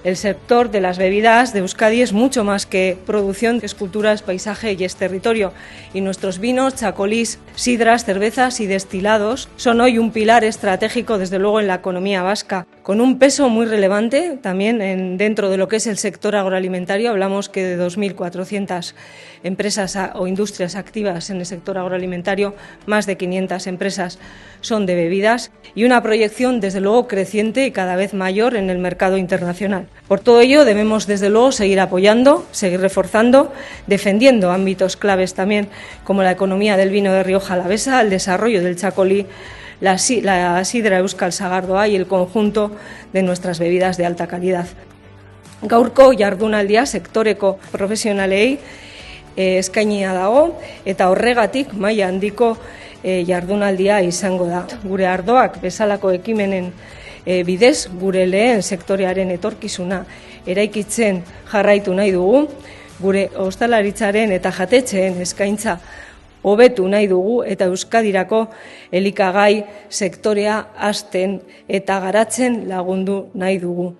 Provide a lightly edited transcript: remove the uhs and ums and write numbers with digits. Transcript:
El sector de las bebidas de Euskadi es mucho más que producción, es cultura, es paisaje y es territorio. Y nuestros vinos, chacolís, sidras, cervezas y destilados son hoy un pilar estratégico, desde luego, en la economía vasca, con un peso muy relevante también dentro de lo que es el sector agroalimentario. Hablamos que de 2.400 empresas o industrias activas en el sector agroalimentario, más de 500 empresas son de bebidas y una proyección, desde luego, creciente y cada vez mayor en el mercado internacional. Por todo ello, debemos, desde luego, seguir apoyando, seguir reforzando, defendiendo ámbitos claves también como la economía del vino de Rioja Alavesa, el desarrollo del chacolí, la sidra Euskal Sagardoa y el conjunto de nuestras bebidas de alta calidad. Gaurko jardunaldia sektoreko profesionalei eskainia dago eta horregatik maila handiko jardunaldia izango da. Gure ardoak bezalako ekimenen bidez gure lehen sektorearen etorkizuna eraikitzen jarraitu nahi dugu, gure ostalaritzaren eta jatetxeen eskaintza hobetu nahi dugu eta Euskadirako elikagai sektorea hazten eta garatzen lagundu nahi dugu.